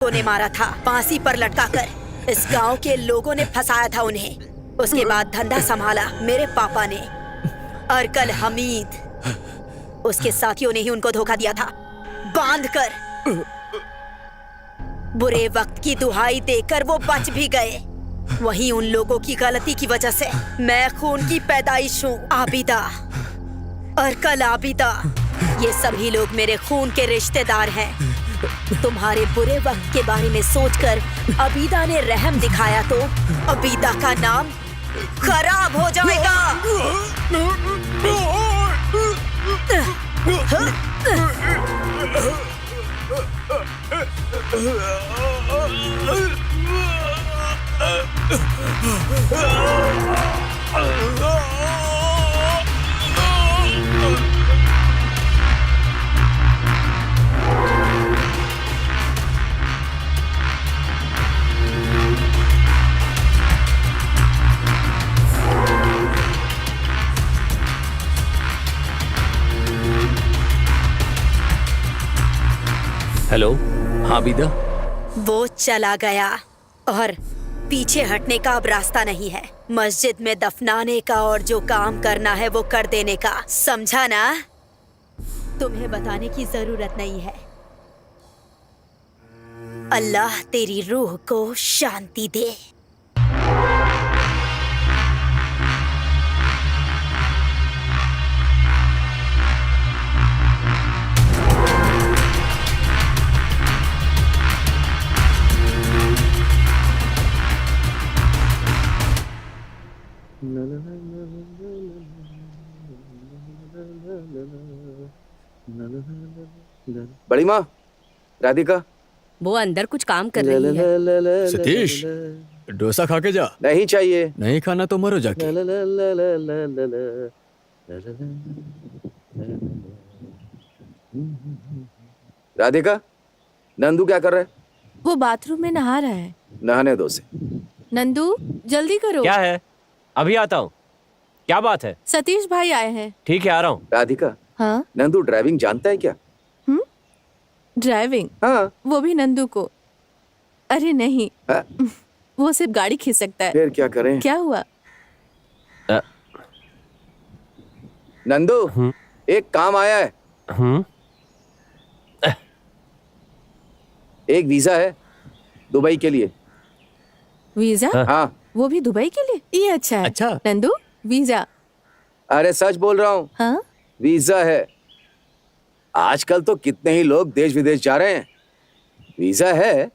ने मारा था फांसी पर लटकाकर। इस गांव के लोगों ने फंसाया था उन्हें। उसके बाद धंधा संभाला मेरे पापा ने। और कल हमीद, उसके साथियों ने ही उनको धोखा दिया था, बांधकर। बुरे वक्त की दुहाई देकर वो बच भी गए। वहीं उन लोगों की गलती की वजह से मैं खून की पैदाइश हूँ, आबिदा। और कल आबिदा, ये सभी लोग मेरे खून के रिश्तेदार हैं। तुम्हारे बुरे वक्त के बारे में सोचकर अबीदा ने रहम दिखाया तो अबीदा का नाम खराब हो जाएगा। हेलो, हाँ बीदा। वो चला गया और पीछे हटने का अब रास्ता नहीं है। मस्जिद में दफनाने का और जो काम करना है वो कर देने का, समझा ना? तुम्हें बताने की जरूरत नहीं है। अल्लाह तेरी रूह को शांति दे। बड़ी माँ, राधिका। वो अंदर कुछ काम कर रही है। सतीश, डोसा खा के जा। नहीं चाहिए। नहीं खाना तो मरो जाके। राधिका, नंदू क्या कर रहा है? वो बाथरूम में नहा रहा है। नहाने दो उसे। नंदू, जल्दी करो। क्या है? अभी आता हूँ। क्या बात है? सतीश भाई आए हैं। ठीक है, आ रहा हूँ। राधिका, हाँ? नंदू ड्राइविंग जानता है क्या? ड्राइविंग? हाँ। वो भी नंदू को? अरे नहीं, हाँ? वो सिर्फ गाड़ी खींच सकता है। फिर क्या करें? क्या हुआ? नंदू, एक काम आया है। एक वीजा है दुबई के लिए। वीजा? हाँ। वो भी दुबई के लिए? ये अच्छा है। अच्छा। नंदू, वीजा। अरे सच बोल रहा हूँ। हाँ? वीजा है। आजकल तो कितने ही लोग देश विदेश जा रहे हैं। वीजा है,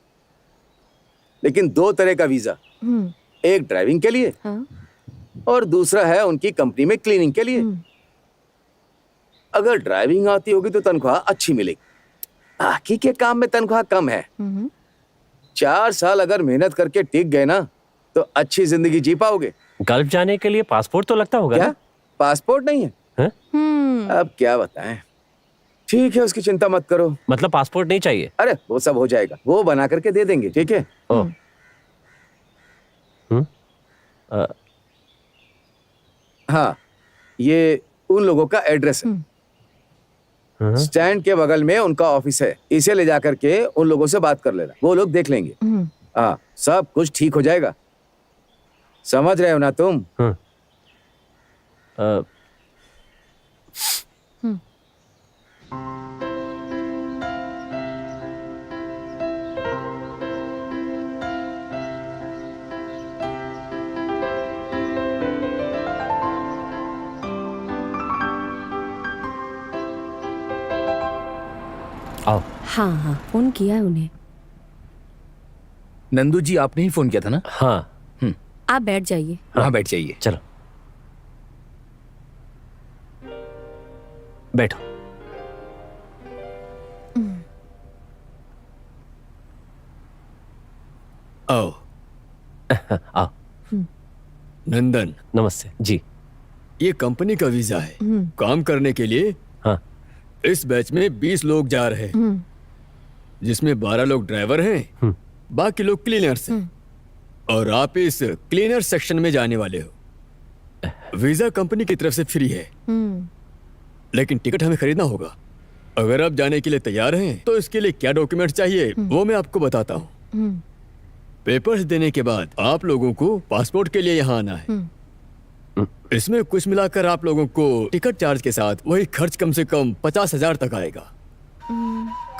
लेकिन दो तरह का वीजा। एक ड्राइविंग के लिए, हाँ? और दूसरा है उनकी कंपनी में क्लीनिंग के लिए। अगर ड्राइविंग आती होगी तो तनख्वाह अच्छी मिलेगी। बाकी के काम में तनख्वाह कम है। 4 साल अगर मेहनत करके टिक गए ना तो अच्छी जिंदगी जी पाओगे। गल्फ जाने के लिए पासपोर्ट तो लगता होगा क्या ना? पासपोर्ट नहीं है? अब क्या बताएं। ठीक है, उसकी चिंता मत करो। मतलब पासपोर्ट नहीं चाहिए? अरे वो सब हो जाएगा, वो बना करके दे देंगे। ठीक है। ओह। हाँ, ये उन लोगों का एड्रेस है। स्टैंड के बगल में उनका ऑफिस है। इसे ले जाकर के उन लोगों से बात कर लेना, वो लोग देख लेंगे। हाँ, सब कुछ ठीक हो जाएगा। समझ रहे हो ना तुम? आओ। हाँ हाँ, फोन किया है उन्हें। नंदू जी, आपने ही फोन किया था ना? हाँ। आप बैठ जाइए। हाँ, बैठ जाइए। चलो बैठो। आओ। आओ। नंदन, नमस्ते जी। ये कंपनी का वीजा है। काम करने के लिए हाँ। इस बैच में 20 लोग जा रहे हैं, जिसमें 12 लोग ड्राइवर हैं, बाकी लोग क्लीनर्स हैं। और आप इस क्लीनर सेक्शन में जाने वाले हो। वीजा कंपनी की तरफ से फ्री है, लेकिन टिकट हमें खरीदना होगा। अगर आप जाने के लिए तैयार हैं तो इसके लिए क्या डॉक्यूमेंट चाहिए वो मैं आपको बताता हूँ। पेपर्स देने के बाद आप लोगों को पासपोर्ट के लिए यहाँ आना है। इसमें कुछ मिलाकर आप लोगों को टिकट चार्ज के साथ वही खर्च कम से कम 50,000 तक आएगा।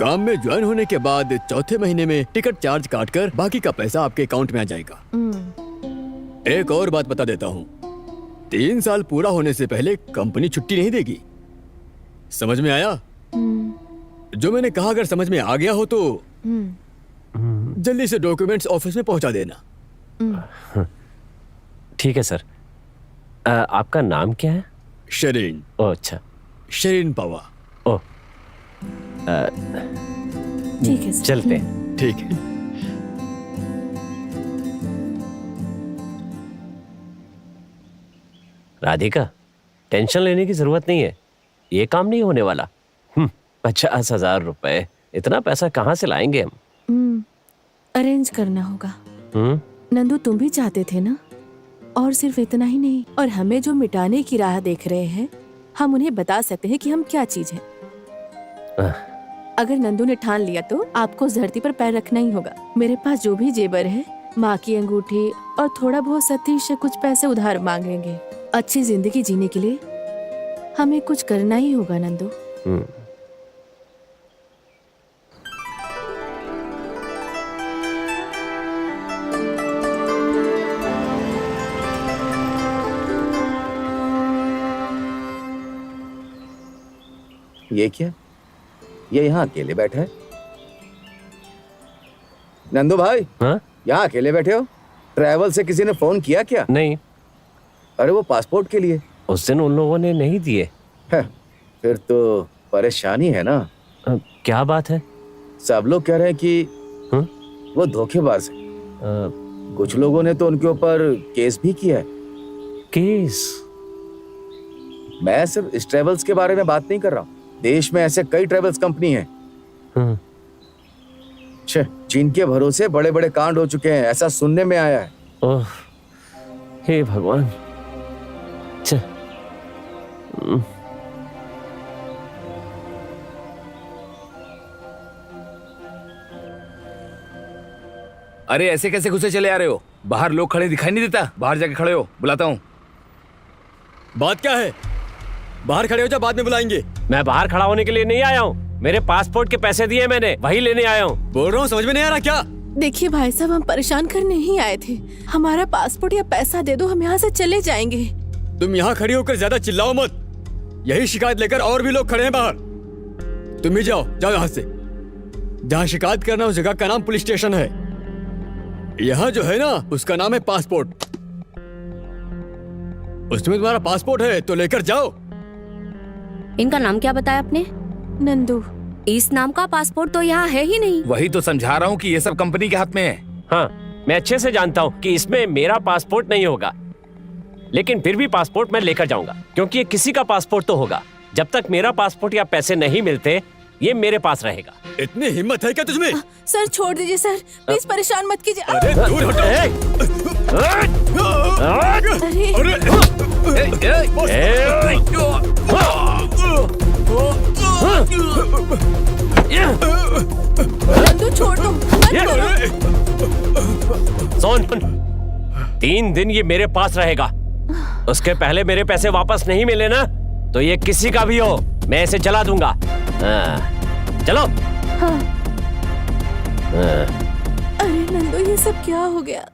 काम में ज्वाइन होने के बाद चौथे महीने में टिकट चार्ज काटकर बाकी का पैसा आपके अकाउंट में आ जाएगा। एक और बात बता देता हूँ, 3 साल पूरा होने से पहले कंपनी छुट्टी नहीं देगी। समझ में आया? जो मैंने कहा अगर समझ में आ गया हो तो जल्दी से डॉक्यूमेंट्स ऑफिस में पहुंचा देना। ठीक है सर। आपका नाम क्या है? शरीन। ओह अच्छा। शरीन पवा। ओह ठीक है सर। चलते हैं। ठीक है। राधिका, टेंशन लेने की जरूरत नहीं है, ये काम नहीं होने वाला। 50,000 रुपए, इतना पैसा कहाँ से लाएंगे हम? अरेंज करना होगा। हम्म। नंदू, तुम भी चाहते थे ना? और सिर्फ इतना ही नहीं, और हमें जो मिटाने की राह देख रहे हैं, हम उन्हें बता सकते हैं कि हम क्या चीज हैं। अगर नंदू ने ठान लिया तो आपको इस धरती पर पैर रखना ही होगा। मेरे पास जो भी जेबर है, माँ की अंगूठी और थोड़ा बहुत सतीश से कुछ पैसे उधार मांगेंगे। अच्छी जिंदगी जीने के लिए हमें कुछ करना ही होगा नंदू। ये क्या? ये यहाँ अकेले बैठा है? नंदू भाई, हाँ? यहाँ अकेले बैठे हो? ट्रैवल से किसी ने फोन किया क्या? नहीं, अरे वो पासपोर्ट के लिए। उस दिन उन लोगों ने नहीं दिए। फिर तो परेशानी है ना। क्या बात है? सब लोग कह रहे हैं कि वो धोखेबाज है। कुछ लोगों ने तो उनके ऊपर केस भी किया है। केस? मैं सिर्फ इस ट्रेवल्स के बारे में बात नहीं कर रहा हूँ, देश में ऐसे कई ट्रेवल्स कंपनी हैं जिनके भरोसे बड़े बड़े कांड हो चुके हैं, ऐसा सुनने में आया है। ओह, हे भगवान। अरे ऐसे कैसे घुसे चले आ रहे हो? बाहर लोग खड़े दिखाई नहीं देता? बाहर जाके खड़े हो, बुलाता हूँ। बात क्या है? बाहर खड़े हो जा, बाद में बुलाएंगे। मैं बाहर खड़ा होने के लिए नहीं आया हूँ, मेरे पासपोर्ट के पैसे दिए मैंने, वही लेने आया हूँ। बोल रहा हूँ, समझ में नहीं आ रहा क्या? देखिए भाई साहब, हम परेशान करने ही आए थे। हमारा पासपोर्ट या पैसा दे दो, हम यहाँ से चले जाएंगे। तुम यहाँ खड़ी होकर ज्यादा चिल्लाओ मत। यही शिकायत लेकर और भी लोग खड़े हैं बाहर। तुम भी जाओ यहाँ से। जहाँ शिकायत करना उस जगह का नाम पुलिस स्टेशन है। यहाँ जो है ना, उसका नाम है पासपोर्ट। उसमें तुम्हारा पासपोर्ट है तो लेकर जाओ। इनका नाम क्या बताया आपने? नंदू। इस नाम का पासपोर्ट तो यहाँ है ही नहीं। वही तो समझा रहा हूँ कि ये सब कंपनी के हाथ में है। हाँ, मैं अच्छे से जानता हूँ कि इसमें मेरा पासपोर्ट नहीं होगा, लेकिन फिर भी पासपोर्ट मैं लेकर जाऊंगा, क्योंकि ये किसी का पासपोर्ट तो होगा। जब तक मेरा पासपोर्ट या पैसे नहीं मिलते, ये मेरे पास रहेगा। इतनी हिम्मत है क्या तुझमें? सर छोड़ दीजिए सर, प्लीज परेशान मत कीजिए। अरे दूर हटो। नंदू छोड़ दो, मत करो। सोन, 3 दिन ये मेरे पास रहेगा। उसके पहले मेरे पैसे वापस नहीं मिले ना, तो ये किसी का भी हो, मैं इसे जला दूंगा। चलो। हाँ। अरे नंदू, ये सब क्या हो गया?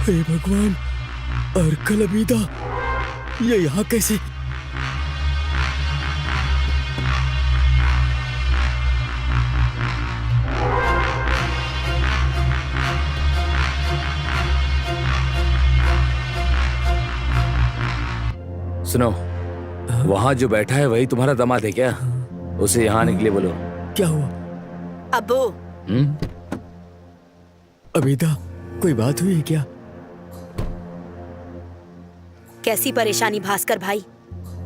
हे भगवान, अर्कल अबीदा, ये यहाँ कैसे? सुनो, वहाँ जो बैठा है वही तुम्हारा दामाद है क्या? उसे यहाँ आने के लिए बोलो। क्या हुआ? अब्बू, अबीदा, कोई बात हुई है क्या? कैसी परेशानी भास्कर भाई?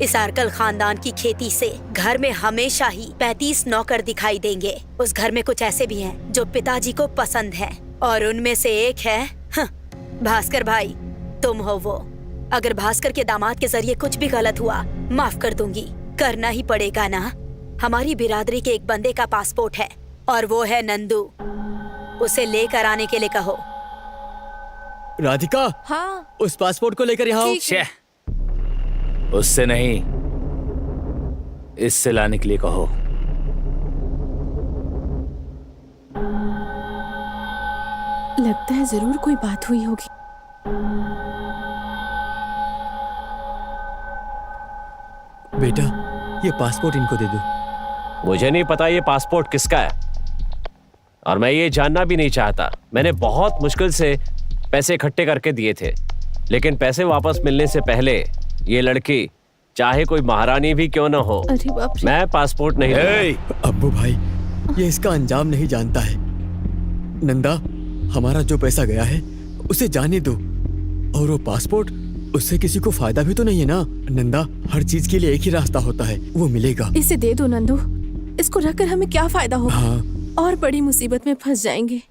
इस अर्कल खानदान की खेती से घर में हमेशा ही 35 नौकर दिखाई देंगे। उस घर में कुछ ऐसे भी हैं जो पिताजी को पसंद हैं और उनमें से एक है भास्कर भाई, तुम हो वो। अगर भास्कर के दामाद के जरिए कुछ भी गलत हुआ माफ कर दूंगी, करना ही पड़ेगा ना। हमारी बिरादरी के एक बंदे का पासपोर्ट है और वो है नंदू, उसे लेकर आने के लिए कहो। राधिका, हाँ उस पासपोर्ट को लेकर यहाँ आओ। ठीक है। उससे नहीं, इससे लाने के लिए कहो। लगता है जरूर कोई बात हुई होगी। बेटा, ये पासपोर्ट इनको दे दो। मुझे नहीं पता ये पासपोर्ट किसका है और मैं ये जानना भी नहीं चाहता। मैंने बहुत मुश्किल से पैसे इकट्ठे करके दिए थे, लेकिन पैसे वापस मिलने से पहले ये लड़की चाहे कोई महारानी भी क्यों ना हो, अरे बाप रे। मैं पासपोर्ट नहीं दूंगा। अब्बू भाई, ये इसका अंजाम नहीं जानता है। नंदा, हमारा जो पैसा गया है उसे जाने दो, और वो पासपोर्ट, उससे किसी को फायदा भी तो नहीं है ना। नंदा, हर चीज के लिए एक ही रास्ता होता है, वो मिलेगा। इसे दे दो नंदू, इसको रखकर हमें क्या फायदा होगा। हाँ। और बड़ी मुसीबत में फंस जाएंगे।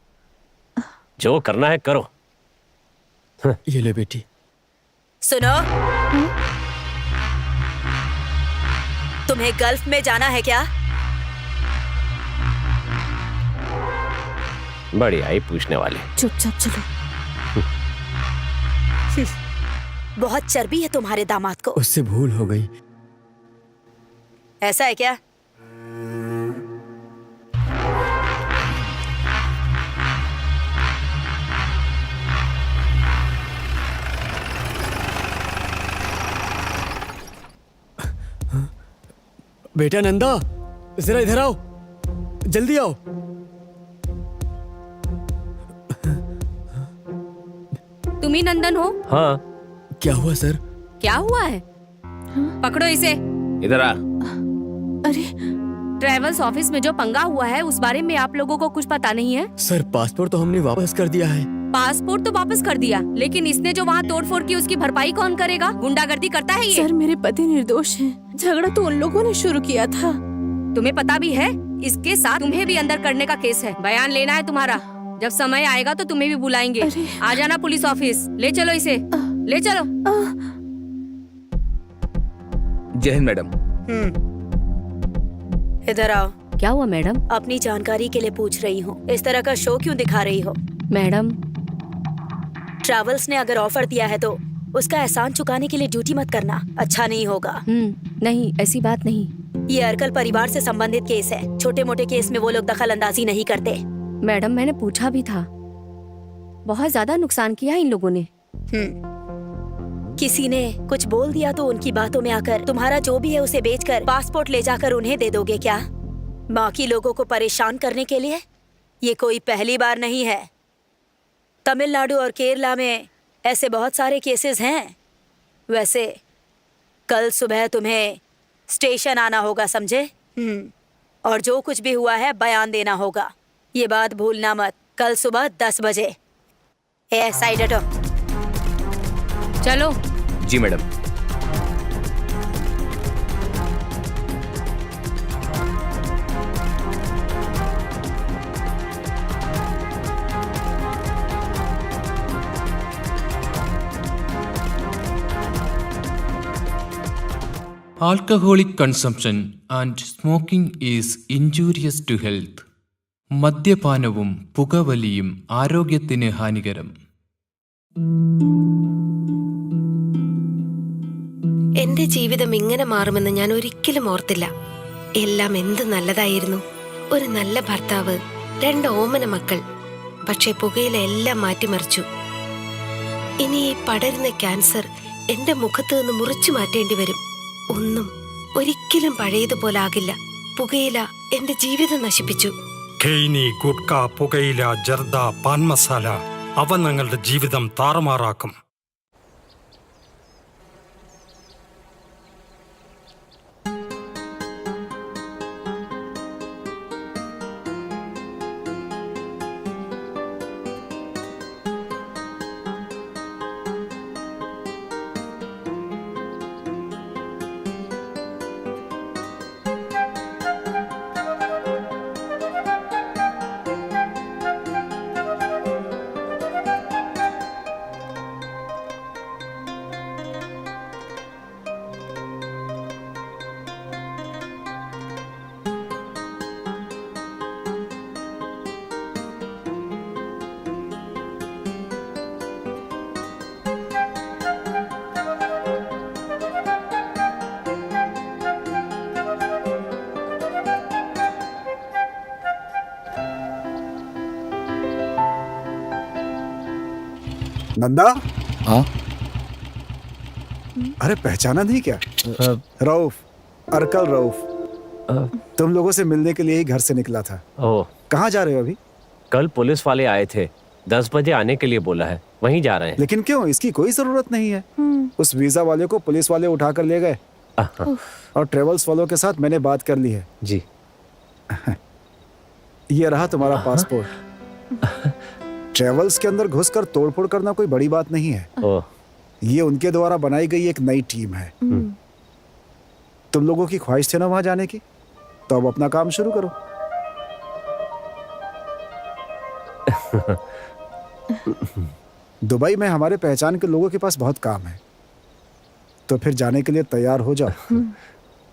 जो करना है करो। ये ले बेटी। सुनो, तुम्हें गल्फ में जाना है क्या? बढ़िया ही पूछने वाले। चुपचाप चलो। बहुत चर्बी है तुम्हारे दामाद को। उससे भूल हो गई। ऐसा है क्या? बेटा नंदा, जरा इधर आओ, जल्दी आओ। तुम ही नंदन हो? हाँ। क्या हुआ सर? क्या हुआ है? पकड़ो इसे। इधर आ। अरे ट्रेवल्स ऑफिस में जो पंगा हुआ है उस बारे में आप लोगों को कुछ पता नहीं है? सर, पासपोर्ट तो हमने वापस कर दिया है। पासपोर्ट तो वापस कर दिया, लेकिन इसने जो वहाँ तोड़फोड़ की उसकी भरपाई कौन करेगा? गुंडागर्दी करता है ये। सर, मेरे पति निर्दोष हैं। झगड़ा तो उन लोगों ने शुरू किया था। तुम्हें पता भी है इसके साथ तुम्हें भी अंदर करने का केस है। बयान लेना है तुम्हारा। जब समय आएगा तो तुम्हें भी बुलाएंगे। अरे। आ जाना पुलिस ऑफिस। ले चलो इसे, ले चलो। जय हिंद मैडम। इधर आओ। क्या हुआ मैडम? अपनी जानकारी के लिए पूछ रही हूँ, इस तरह का शो क्यों दिखा रही हो? मैडम, ट्रैवल्स ने अगर ऑफर दिया है तो उसका एहसान चुकाने के लिए ड्यूटी मत करना, अच्छा नहीं होगा। नहीं, ऐसी बात नहीं। ये अर्कल परिवार से संबंधित केस है। छोटे मोटे केस में वो लोग दखल अंदाजी नहीं करते। मैडम, मैंने पूछा भी था। बहुत ज्यादा नुकसान किया इन लोगों ने। किसी ने कुछ बोल दिया तो उनकी बातों में आकर तुम्हारा जो भी है उसे बेचकर पासपोर्ट ले जाकर उन्हें दे दोगे क्या? बाकी लोगों को परेशान करने के लिए? ये कोई पहली बार नहीं है। तमिलनाडु और केरला में ऐसे बहुत सारे केसेस हैं। वैसे कल सुबह तुम्हें स्टेशन आना होगा, समझे? और जो कुछ भी हुआ है बयान देना होगा। ये बात भूलना मत। कल सुबह 10 बजे। साइड हटो। चलो। जी madam. Alcoholic consumption and smoking is injurious to health. മദ്യപാനവും പുകവലിയും ആരോഗ്യത്തിന് ഹാനികരം. എന്റെ ജീവിതം ഇങ്ങനെ മാറുമെന്ന് ഞാൻ ഒരിക്കലും ഓർത്തില്ല. എല്ലാം എന്ത് നല്ലതായിരുന്നു. ഒരു നല്ല ഭർത്താവ്, 2 ഓമന മക്കൾ. പക്ഷെ പുകയില എല്ലാം മാറ്റിമറിച്ചു. ഇനി ഈ പടരുന്ന ക്യാൻസർ എന്റെ മുഖത്ത് നിന്ന് മുറിച്ചു മാറ്റേണ്ടി വരും. ഒന്നും ഒരിക്കലും പഴയതുപോലെ ആകില്ല. പുകയില എന്റെ ജീവിതം നശിപ്പിച്ചു. ഖെയ്നി, ഗുഡ്ക, പുകയില, ജർദ, പാൻ മസാല അവ ഞങ്ങളുടെ ജീവിതം താറുമാറാക്കും. नंदा, हाँ अरे पहचाना नहीं क्या? रऊफ, अरकल रऊफ। तुम लोगों से मिलने के लिए ही घर से निकला था। ओह, कहाँ जा रहे हो अभी? कल पुलिस वाले आए थे, 10 बजे आने के लिए बोला है, वहीं जा रहे हैं। लेकिन क्यों? इसकी कोई जरूरत नहीं है। उस वीजा वाले को पुलिस वाले उठा कर ले गए और ट्रेवल्स वालों के साथ मैंने बात कर ली है। जी। ये रहा तुम्हारा पासपोर्ट। ट्रेवल्स के अंदर घुसकर तोड़फोड़ करना कोई बड़ी बात नहीं है। ओह, ये उनके द्वारा बनाई गई एक नई टीम है। तुम लोगों की ख्वाहिश थी ना वहां जाने की, तो अब अपना काम शुरू करो। दुबई में हमारे पहचान के लोगों के पास बहुत काम है, तो फिर जाने के लिए तैयार हो जाओ।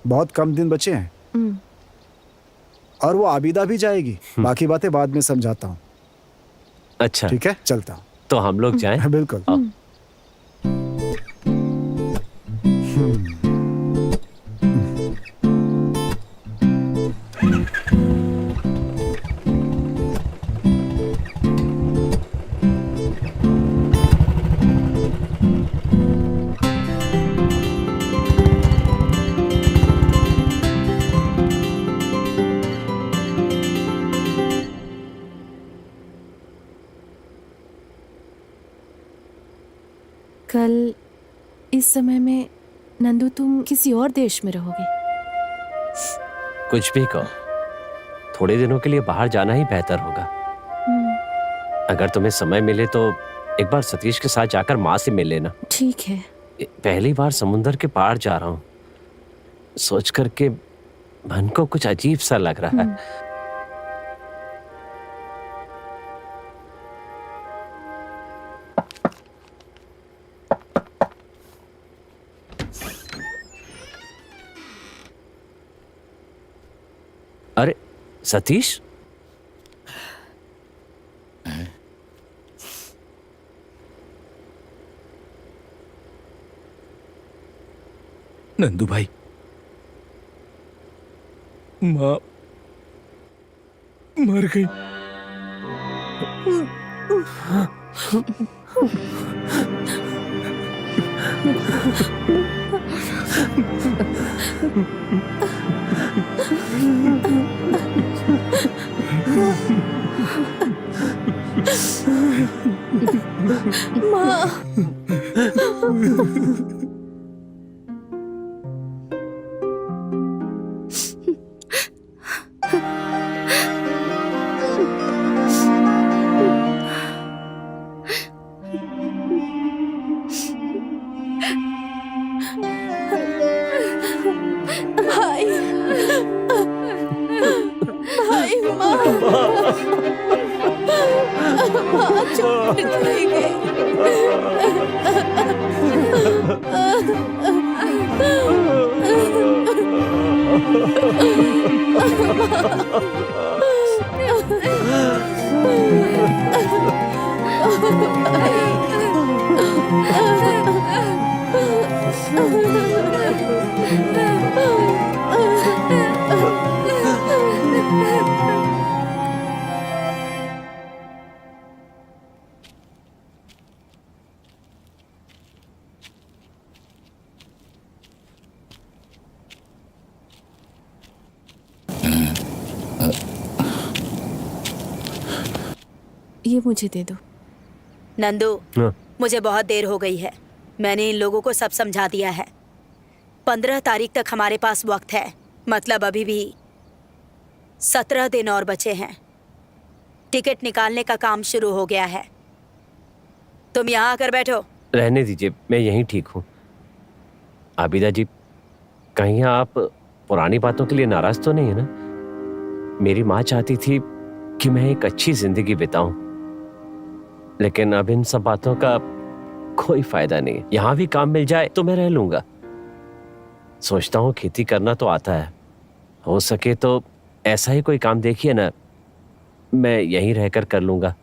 बहुत कम दिन बचे हैं। और वो आबिदा भी जाएगी। बाकी बातें बाद में समझाता हूँ। अच्छा, ठीक है, चलता हूँ। तो हम लोग जाएं? बिल्कुल। कल इस समय में नंदू तुम किसी और देश में रहोगे? कुछ भी कहो, थोड़े दिनों के लिए बाहर जाना ही बेहतर होगा। अगर तुम्हें समय मिले तो एक बार सतीश के साथ जाकर माँ से मिल लेना। ठीक है। पहली बार समुंदर के पार जा रहा हूँ, सोच करके मन को कुछ अजीब सा लग रहा है। अरे सतीश, नंदू भाई, माँ मर गई। भाई, भाई, माँ, माँ चुप नहीं ये मुझे दे दो। नंदू, हाँ। मुझे बहुत देर हो गई है। मैंने इन लोगों को सब समझा दिया है। 15 तारीख तक हमारे पास वक्त है, मतलब अभी भी 17 दिन और बचे हैं। टिकट निकालने का काम शुरू हो गया है। तुम यहाँ आकर बैठो। रहने दीजिए, मैं यहीं ठीक हूँ। आबिदा जी, कहीं आप पुरानी बातों के लिए नाराज तो नहीं है ना? मेरी माँ चाहती थी कि मैं एक अच्छी जिंदगी बिताऊं, लेकिन अब इन सब बातों का कोई फायदा नहीं है। यहां भी काम मिल जाए तो मैं रह लूंगा। सोचता हूँ खेती करना तो आता है, हो सके तो ऐसा ही कोई काम देखिए ना, मैं यहीं रहकर कर लूंगा।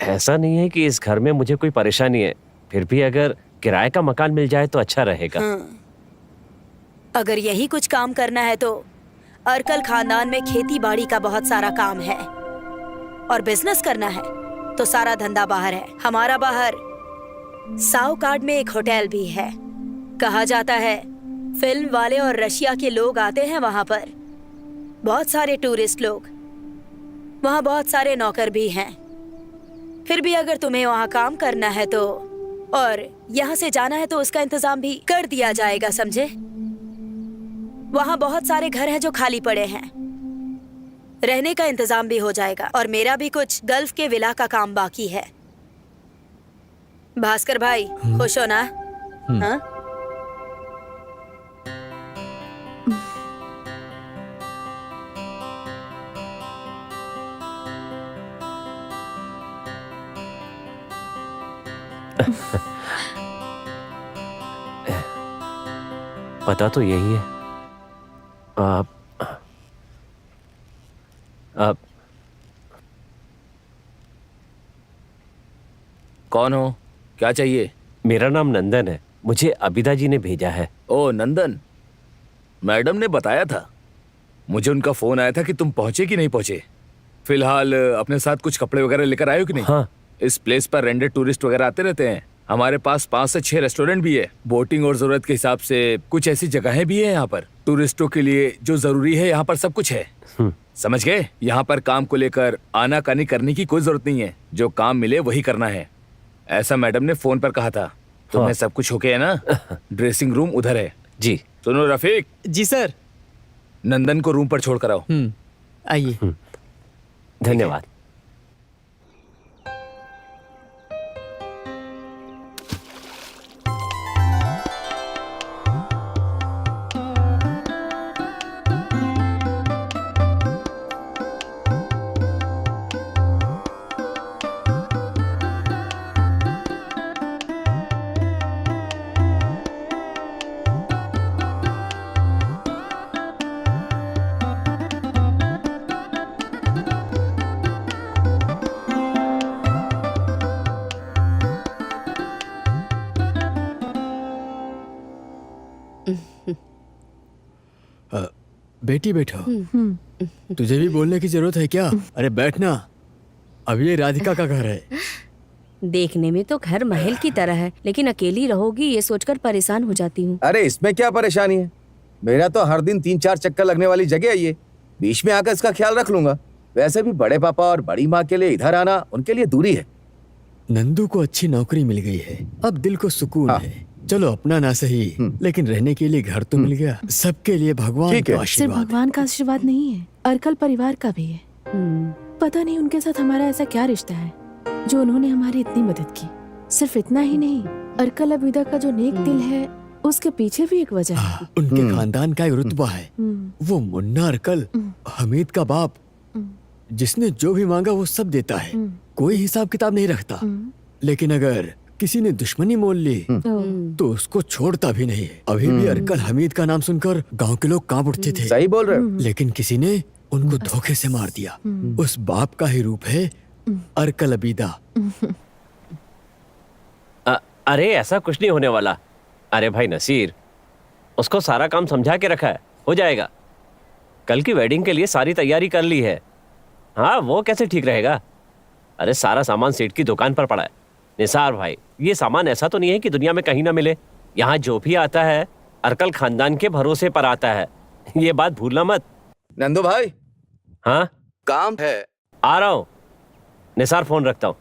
ऐसा नहीं है कि इस घर में मुझे कोई परेशानी है, फिर भी अगर किराए का मकान मिल जाए तो अच्छा रहेगा। अगर यही कुछ काम करना है तो अरकल खानदान में खेती बाड़ी का बहुत सारा काम है, और बिजनेस करना है तो सारा धंधा बाहर है। हमारा बाहर साउकार्ड में एक होटल भी है। कहा जाता है फिल्म वाले और रशिया के लोग आते हैं वहां पर, बहुत सारे टूरिस्ट लोग। वहां बहुत सारे नौकर भी हैं। फिर भी अगर तुम्हें वहां काम करना है तो, और यहाँ से जाना है तो उसका इंतजाम भी कर दिया जाएगा, समझे? वहां बहुत सारे घर हैं जो खाली पड़े हैं, रहने का इंतजाम भी हो जाएगा। और मेरा भी कुछ गल्फ के विला का काम बाकी है। भास्कर भाई, खुश हो ना? हाँ? पता तो यही है। आप कौन हो? क्या चाहिए? मेरा नाम नंदन है। मुझे अबिदा जी ने भेजा है। ओ नंदन, मैडम ने बताया था। मुझे उनका फोन आया था कि तुम पहुंचे कि नहीं पहुंचे। फिलहाल अपने साथ कुछ कपड़े वगैरह लेकर आए हो कि नहीं? हाँ। इस प्लेस पर रेंडेड टूरिस्ट वगैरह आते रहते हैं। हमारे पास 5 से 6 रेस्टोरेंट भी है। बोटिंग और जरूरत के हिसाब से कुछ ऐसी जगहें भी है यहाँ पर। टूरिस्टों के लिए जो जरूरी है यहाँ पर सब कुछ है। समझ गए? यहाँ पर काम को लेकर आनाकानी करने की कोई जरूरत नहीं है। जो काम मिले वही करना है, ऐसा मैडम ने फोन पर कहा था। तुम्हें हाँ। सब कुछ ओके है ना? ड्रेसिंग रूम उधर है। जी। सुनो रफीक, जी सर। नंदन को रूम पर छोड़ कर आओ। आइए। धन्यवाद। बेटी बैठो। तुझे भी बोलने की जरूरत है क्या? अरे बैठना। अब ये राधिका का घर है। देखने में तो घर महल की तरह है, लेकिन अकेली रहोगी ये सोचकर परेशान हो जाती हूँ। अरे इसमें क्या परेशानी है? मेरा तो हर दिन 3-4 चक्कर लगने वाली जगह है ये। बीच में आकर इसका ख्याल रख लूंगा। वैसे भी बड़े पापा और बड़ी माँ के लिए इधर आना उनके लिए दूरी है। नंदू को अच्छी नौकरी मिल गई है, अब दिल को सुकून है। चलो अपना ना सही, लेकिन रहने के लिए घर तो मिल गया। सबके लिए भगवान का सिर्फ आशीर्वाद। भगवान का आशीर्वाद नहीं है, अर्कल परिवार का भी है। पता नहीं उनके साथ हमारा ऐसा क्या रिश्ता है जो उन्होंने हमारी इतनी मदद की। सिर्फ इतना ही नहीं, अर्कल अबीदा का जो नेक दिल है उसके पीछे भी एक वजह है। उनके खानदान का एक रुतबा है। वो मुन्ना अर्कल, हमीद का बाप, जिसने जो भी मांगा वो सब देता है। कोई हिसाब किताब नहीं रखता। लेकिन अगर किसी ने दुश्मनी मोल ली तो उसको छोड़ता भी नहीं है। अभी भी अर्कल हमीद का नाम सुनकर गांव के लोग कांप उठते थे। सही बोल रहे हो। लेकिन किसी ने उनको धोखे से मार दिया। उस बाप का ही रूप है अर्कल अबीदा। अरे ऐसा कुछ नहीं होने वाला। अरे भाई नसीर, उसको सारा काम समझा के रखा है, हो जाएगा। कल की वेडिंग के लिए सारी तैयारी कर ली है। हाँ, वो कैसे ठीक रहेगा? अरे सारा सामान सेठ की दुकान पर पड़ा है। निसार भाई, ये सामान ऐसा तो नहीं है कि दुनिया में कहीं ना मिले। यहाँ जो भी आता है अर्कल खानदान के भरोसे पर आता है, ये बात भूलना मत। नंदू भाई। हाँ, काम है। आ रहा हूँ। निसार फोन रखता हूँ।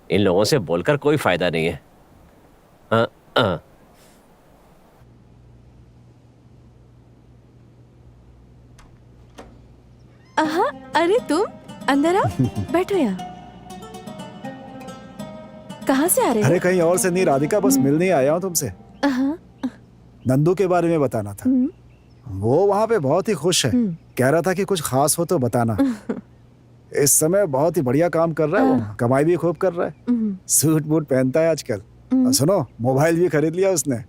इन लोगों से बोलकर कोई फायदा नहीं है। अरे तुम अंदर आओ, बैठो यहाँ। कहाँ से आ रहे हो? अरे कहीं और से नहीं राधिका, बस मिलने ही आया हूँ तुमसे। नंदू के बारे में बताना था। वो वहाँ पे बहुत ही खुश है। कह रहा था कि कुछ खास हो तो बताना। इस समय बहुत ही बढ़िया काम कर रहा है वो, कमाई भी खूब कर रहा है। सूट बूट पहनता है आजकल। और सुनो, मोबाइल भी खरीद लिया उसने।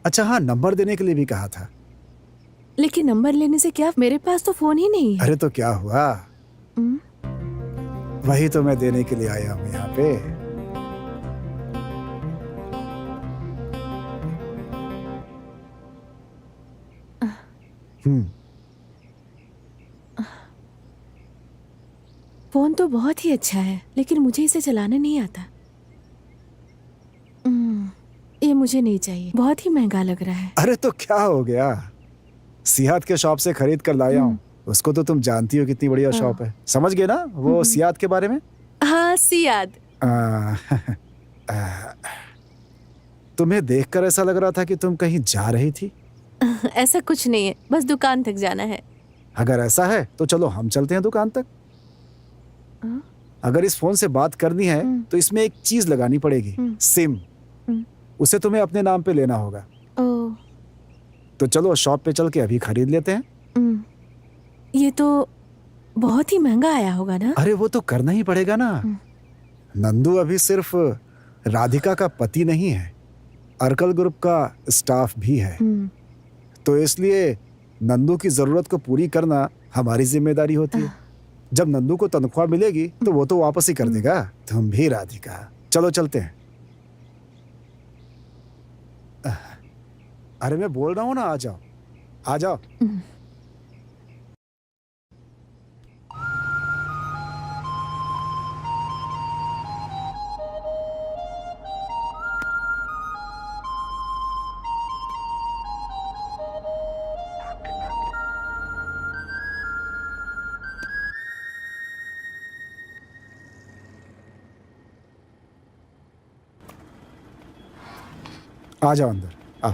अच्छा हाँ, नंबर देने के लिए भी कहा था। लेकिन नंबर लेने से क्या, मेरे पास तो फोन ही नहीं है। अरे तो क्या हुआ, वही तो मैं देने के लिए आया हूँ यहाँ पे। फोन तो बहुत ही अच्छा है, लेकिन मुझे इसे चलाना नहीं आता। ये मुझे नहीं चाहिए, बहुत ही महंगा लग रहा है। अरे तो क्या हो गया, सियाद के शॉप से खरीद कर लाया हूँ। उसको तो तुम जानती हो कितनी बढ़िया शॉप है। समझ गए ना वो सियाद के बारे में? हाँ सियाद। तुम्हें देखकर ऐसा लग रहा था कि तुम कहीं जा रही थी। ऐसा कुछ नहीं है, बस दुकान तक जाना है। अगर ऐसा है तो चलो हम चलते हैं दुकान तक। अगर इस फोन से बात करनी है तो इसमें एक चीज लगानी पड़ेगी, सिम। उसे तुम्हें अपने नाम पे लेना होगा। तो चलो शॉप पे चल के अभी खरीद लेते हैं। ये तो बहुत ही महंगा आया होगा ना? अरे वो तो करना ही पड़ेगा ना। नंदू अभी सिर्फ राधिका का पति नहीं है, अर्कल ग्रुप का स्टाफ भी है। तो इसलिए नंदू की जरूरत को पूरी करना हमारी जिम्मेदारी होती है। जब नंदू को तनख्वाह मिलेगी तो वो तो वापस ही कर देगा। तुम भी राधिका, चलो चलते हैं। अरे मैं बोल रहा हूँ ना, आ जाओ आ जाओ। आ जाओ अंदर, आओ।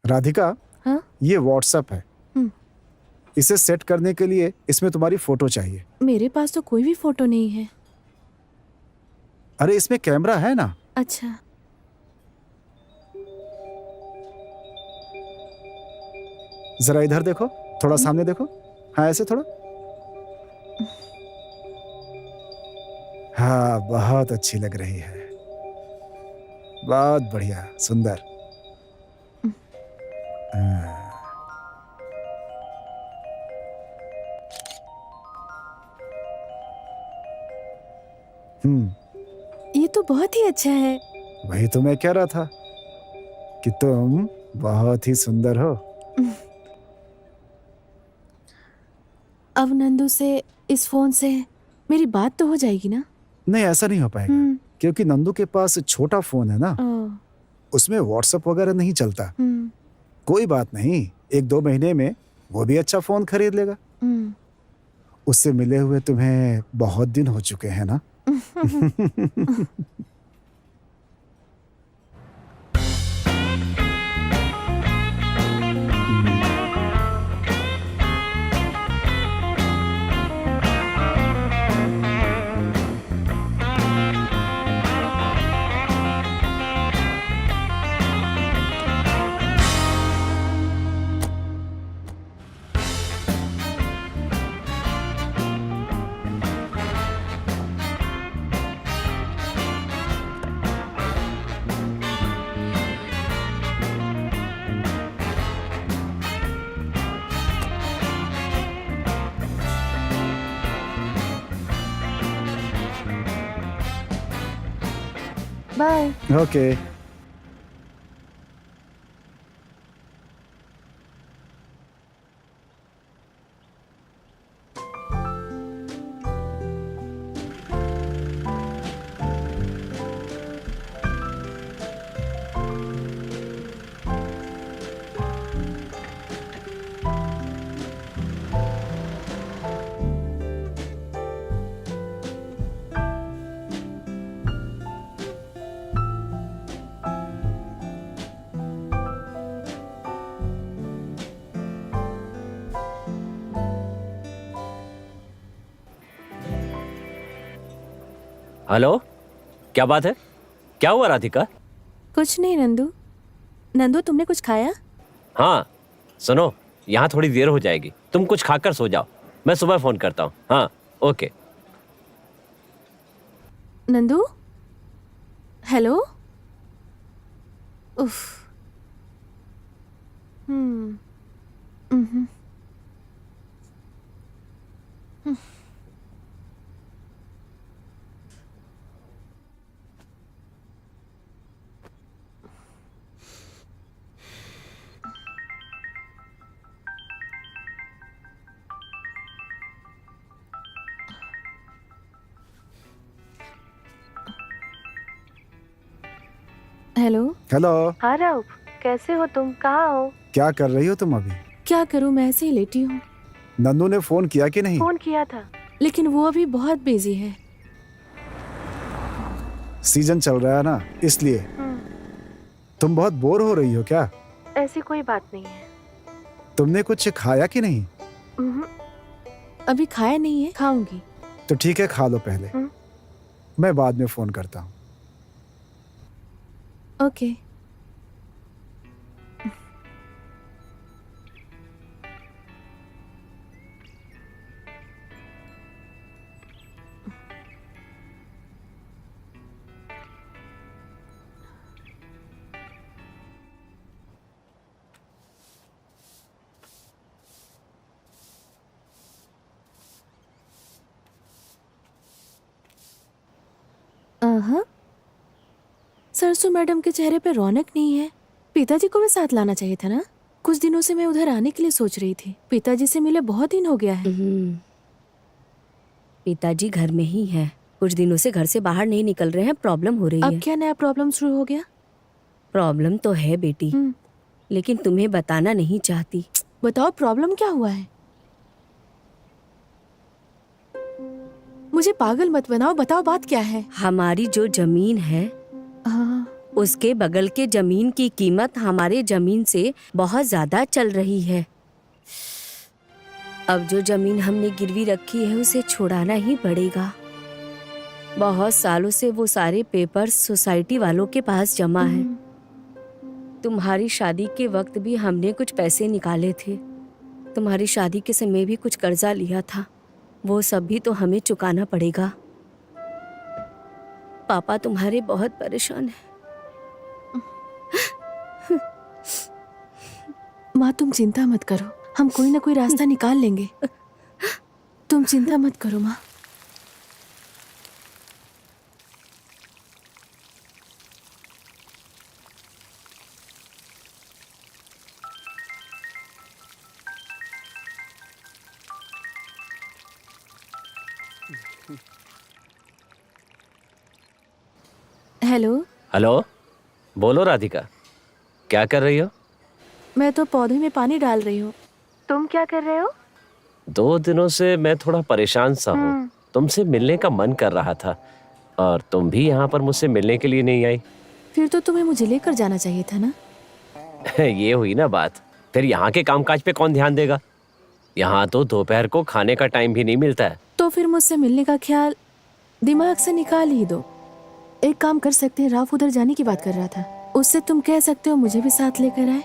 राधिका, हाँ? ये व्हाट्सएप है। इसे सेट करने के लिए इसमें तुम्हारी फोटो चाहिए। मेरे पास तो कोई भी फोटो नहीं है। अरे इसमें कैमरा है ना। अच्छा। जरा इधर देखो, थोड़ा सामने देखो। हाँ ऐसे थोड़ा। हाँ बहुत अच्छी लग रही है, बहुत बढ़िया, सुंदर। ये तो बहुत ही अच्छा है। वही तो मैं कह रहा था कि तुम बहुत ही सुंदर हो। अब नंदू से इस फोन से मेरी बात तो हो जाएगी ना? नहीं ऐसा नहीं हो पाएगा, क्योंकि नंदू के पास छोटा फोन है ना, उसमें व्हाट्सएप वगैरह नहीं चलता। कोई बात नहीं, 1-2 महीने में वो भी अच्छा फोन खरीद लेगा। उससे मिले हुए तुम्हें बहुत दिन हो चुके हैं ना। बाय। ओके। हेलो, क्या बात है? क्या हुआ राधिका? कुछ नहीं नंदू। नंदू तुमने कुछ खाया? हाँ सुनो, यहाँ थोड़ी देर हो जाएगी, तुम कुछ खाकर सो जाओ, मैं सुबह फोन करता हूँ। हाँ ओके। नंदू, हेलो। उफ। हेलो। हेलो। हाँ राउफ, कैसे हो तुम? कहाँ हो? क्या कर रही हो तुम अभी? क्या करूँ, मैं ऐसे ही लेटी हूँ। नंदू ने फोन किया कि नहीं? फोन किया था, लेकिन वो अभी बहुत बिजी है। सीजन चल रहा है ना, इसलिए। तुम बहुत बोर हो रही हो क्या? ऐसी कोई बात नहीं है। तुमने कुछ खाया कि नहीं? अभी खाया नहीं है, खाऊंगी। तो ठीक है, खा लो पहले। मैं बाद में फोन करता हूँ। ओके। हाँ, सरसू मैडम के चेहरे पे रौनक नहीं है। पिताजी को भी साथ लाना चाहिए था ना। कुछ दिनों से मैं उधर आने के लिए सोच रही थी। पिताजी से मिले बहुत दिन हो गया है। पिताजी घर में ही है, कुछ दिनों से घर से बाहर नहीं निकल रहे हैं, प्रॉब्लम हो रही है। अब क्या नया प्रॉब्लम शुरू हो गया? प्रॉब्लम तो है बेटी, लेकिन तुम्हें बताना नहीं चाहती। बताओ प्रॉब्लम क्या हुआ है? मुझे पागल मत बनाओ, बताओ बात क्या है? हमारी जो जमीन है, उसके बगल के जमीन की कीमत हमारे जमीन से बहुत ज्यादा चल रही है। अब जो जमीन हमने गिरवी रखी है उसे छुड़ाना ही पड़ेगा। बहुत सालों से वो सारे पेपर्स सोसाइटी वालों के पास जमा है। तुम्हारी शादी के वक्त भी हमने कुछ पैसे निकाले थे। तुम्हारी शादी के समय भी कुछ कर्जा लिया था, वो सब भी तो हमें चुकाना पड़ेगा। पापा तुम्हारे बहुत परेशान हैं। माँ तुम चिंता मत करो, हम कोई ना कोई रास्ता निकाल लेंगे। तुम चिंता मत करो माँ। हेलो। हेलो, बोलो राधिका, क्या कर रही हो? मैं तो पौधे में पानी डाल रही हूँ। तुम क्या कर रहे हो? 2 दिनों से मैं थोड़ा परेशान सा हूँ। तुमसे मिलने का मन कर रहा था और तुम भी यहाँ पर मुझसे मिलने के लिए नहीं आई। फिर तो तुम्हें मुझे लेकर जाना चाहिए था ना। ये हुई ना बात। फिर यहाँ के कामकाज पे कौन ध्यान देगा? यहाँ तो दोपहर को खाने का टाइम भी नहीं मिलता है। तो फिर मुझसे मिलने का ख्याल दिमाग से निकाल ही दो। एक काम कर सकते हैं, राफ उधर जाने की बात कर रहा था, उससे तुम कह सकते हो मुझे भी साथ लेकर आए।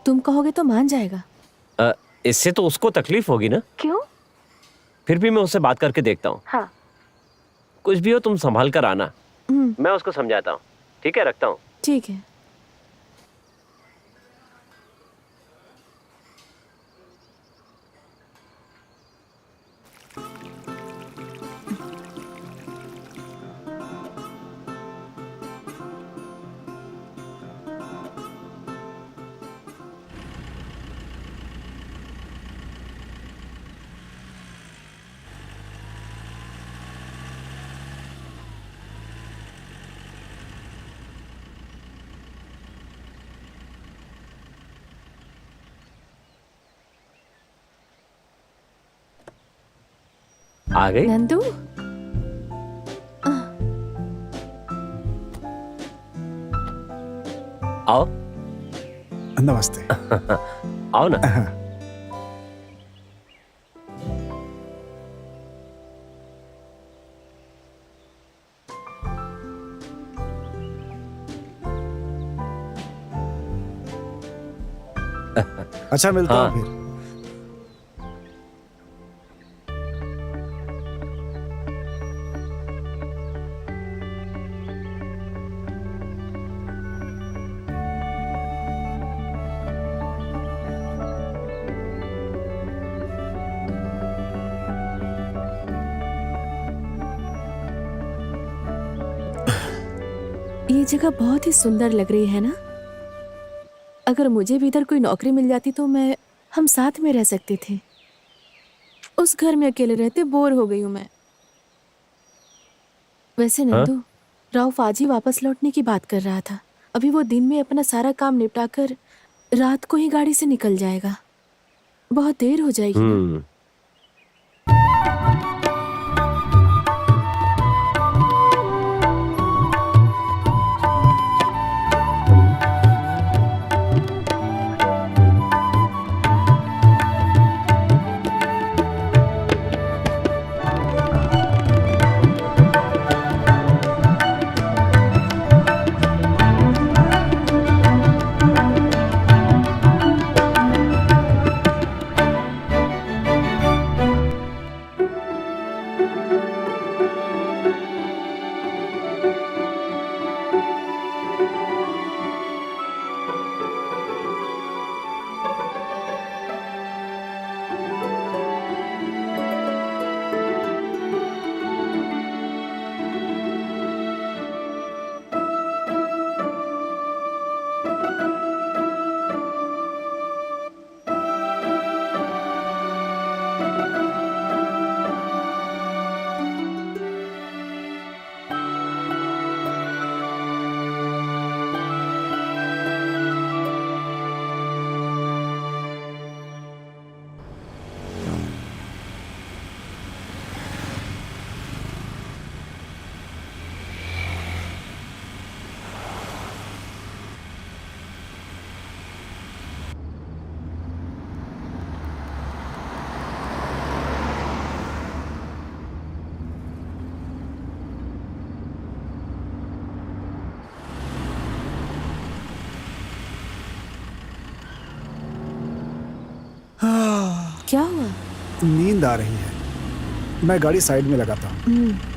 तुम कहोगे तो मान जाएगा। इससे तो उसको तकलीफ होगी ना। क्यों? फिर भी मैं उससे बात करके देखता हूँ। हाँ। कुछ भी हो तुम संभाल कर आना, मैं उसको समझाता हूँ। ठीक है, रखता हूँ। ठीक है। आ गई नंदू। आओ। नमस्ते। आओ ना। अच्छा, मिलता हाँ। हूँ फिर। ये जगह बहुत ही सुंदर लग रही है ना। अगर मुझे भी इधर कोई नौकरी मिल जाती तो हम साथ में रह सकते थे। उस घर में अकेले रहते बोर हो गई हूँ मैं। वैसे नंदू, राउफ आज ही वापस लौटने की बात कर रहा था अभी वो दिन में अपना सारा काम निपटा कर रात को ही गाड़ी से निकल जाएगा। बहुत देर हो जाएगी ना। क्या हुआ? नींद आ रही है, मैं गाड़ी साइड में लगाता हूँ।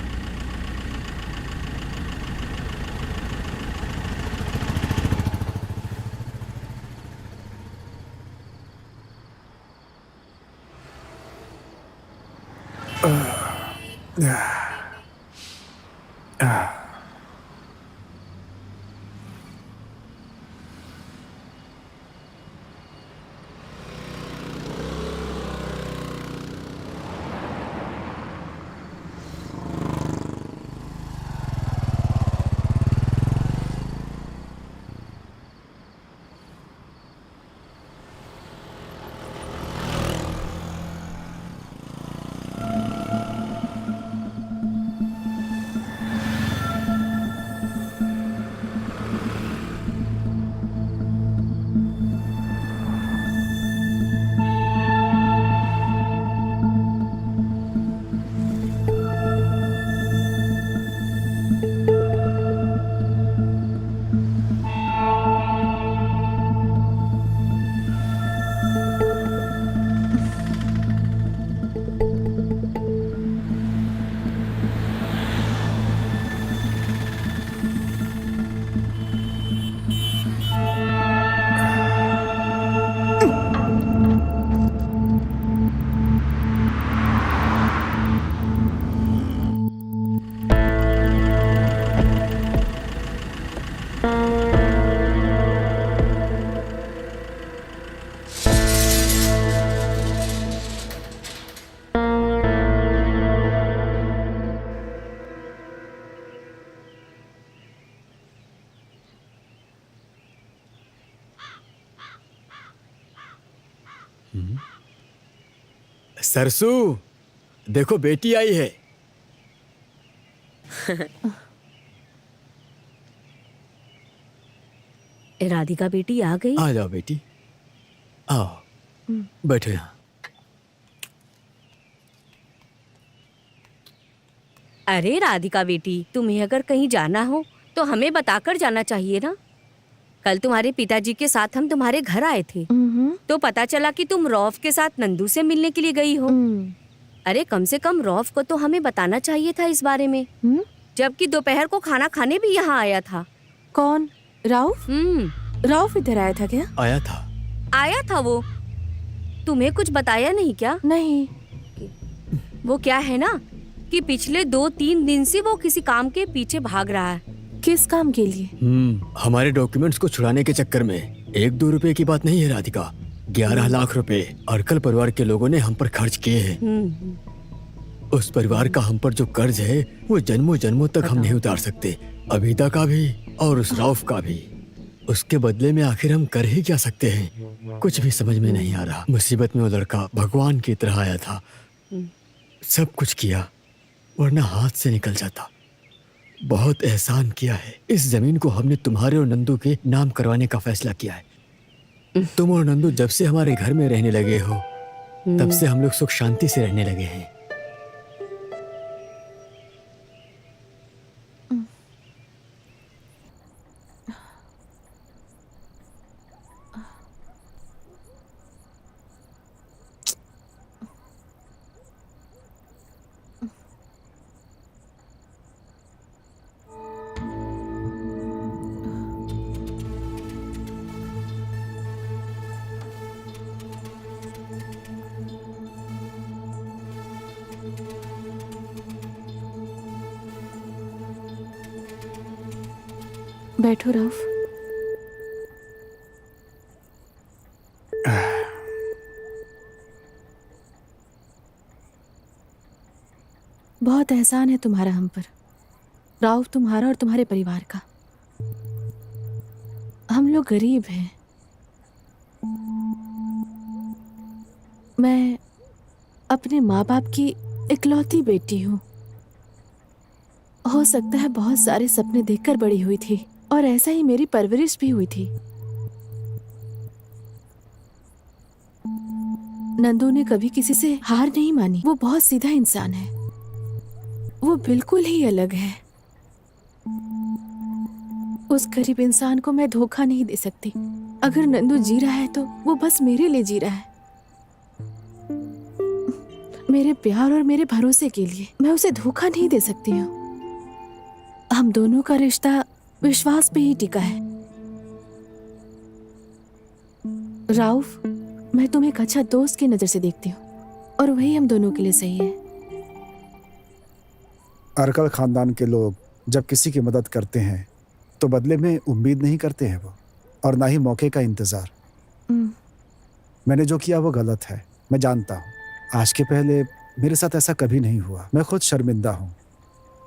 सरसू, देखो बेटी आई है। राधिका बेटी आ गई। आ जाओ बेटी, आओ बैठो यहाँ। अरे राधिका बेटी, तुम्हें अगर कहीं जाना हो तो हमें बताकर जाना चाहिए ना। कल तुम्हारे पिताजी के साथ हम तुम्हारे घर आए थे तो पता चला कि तुम रौफ के साथ नंदू से मिलने के लिए गई हो। अरे कम से कम रौफ को तो हमें बताना चाहिए था इस बारे में। जबकि दोपहर को खाना खाने भी यहाँ आया था। कौन? राउफ? राउफ इधर आया था क्या? आया था वो। तुम्हें कुछ बताया नहीं क्या? नहीं। वो क्या है ना कि पिछले 2-3 दिन से वो किसी काम के पीछे भाग रहा है। किस काम के लिए? हमारे डॉक्यूमेंट्स को छुड़ाने के चक्कर में 1-2 रुपए की बात नहीं है राधिका, 11 लाख रुपए अर्कल परिवार के लोगों ने हम पर खर्च किए हैं। उस परिवार का हम पर जो कर्ज है वो जन्मों जन्मों तक हम नहीं उतार सकते, अबीदा का भी और उस रौफ का भी। उसके बदले में आखिर हम कर ही क्या सकते हैं? कुछ भी समझ में नहीं आ रहा। मुसीबत में वो लड़का भगवान की तरह आया था, सब कुछ किया वरना हाथ से निकल जाता। बहुत एहसान किया है। इस जमीन को हमने तुम्हारे और नंदू के नाम करवाने का फैसला किया है। तुम और नंदू जब से हमारे घर में रहने लगे हो तब से हम लोग सुख शांति से रहने लगे हैं। बैठो राउफ। बहुत एहसान है तुम्हारा हम पर राउफ, तुम्हारा और तुम्हारे परिवार का। हम लोग गरीब हैं। मैं अपने माँ बाप की इकलौती बेटी हूँ। हो सकता है बहुत सारे सपने देखकर बड़ी हुई थी और ऐसा ही मेरी परवरिश भी हुई थी। नंदू ने कभी किसी से हार नहीं मानी। वो बहुत सीधा इंसान है। वो बिल्कुल ही अलग है। उस गरीब इंसान को मैं धोखा नहीं दे सकती। अगर नंदू जी रहा है तो वो बस मेरे लिए जी रहा है, मेरे प्यार और मेरे भरोसे के लिए। मैं उसे धोखा नहीं दे सकती हूँ। हम दोनों का रिश्ता विश्वास पे ही टिका है। राउफ, मैं तुम्हें एक अच्छा दोस्त की नजर से देखती हूँ और वही हम दोनों के लिए सही है। अरकल खानदान के लोग जब किसी की मदद करते हैं तो बदले में उम्मीद नहीं करते हैं वो, और ना ही मौके का इंतजार। मैंने जो किया वो गलत है, मैं जानता हूँ। आज के पहले मेरे साथ ऐसा कभी नहीं हुआ। मैं खुद शर्मिंदा हूँ।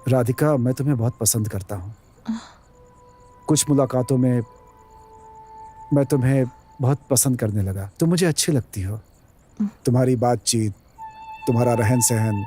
राधिका, मैं तुम्हें बहुत पसंद करता हूँ। कुछ मुलाकातों में मैं तुम्हें बहुत पसंद करने लगा। तुम मुझे अच्छी लगती हो। तुम्हारी बातचीत, तुम्हारा रहन सहन।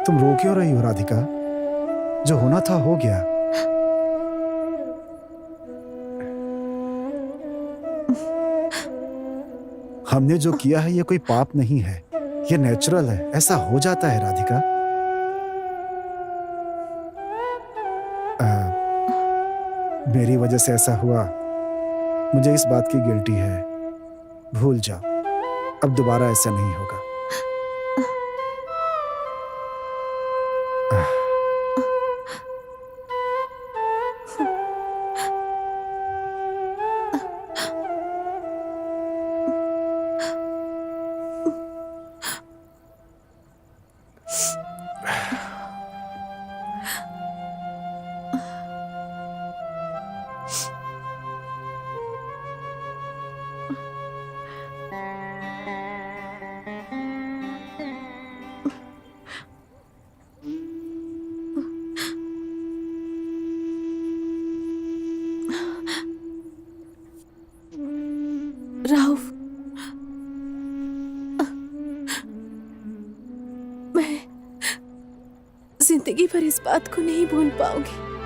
तुम रो क्यों रही हो राधिका? जो होना था हो गया। हमने जो किया है ये कोई पाप नहीं है, ये नेचुरल है। ऐसा हो जाता है राधिका। मेरी वजह से ऐसा हुआ, मुझे इस बात की गिल्टी है। भूल जाओ, अब दोबारा ऐसा नहीं होगा। राउफ, मैं जिंदगी भर इस बात को नहीं भूल पाऊंगी।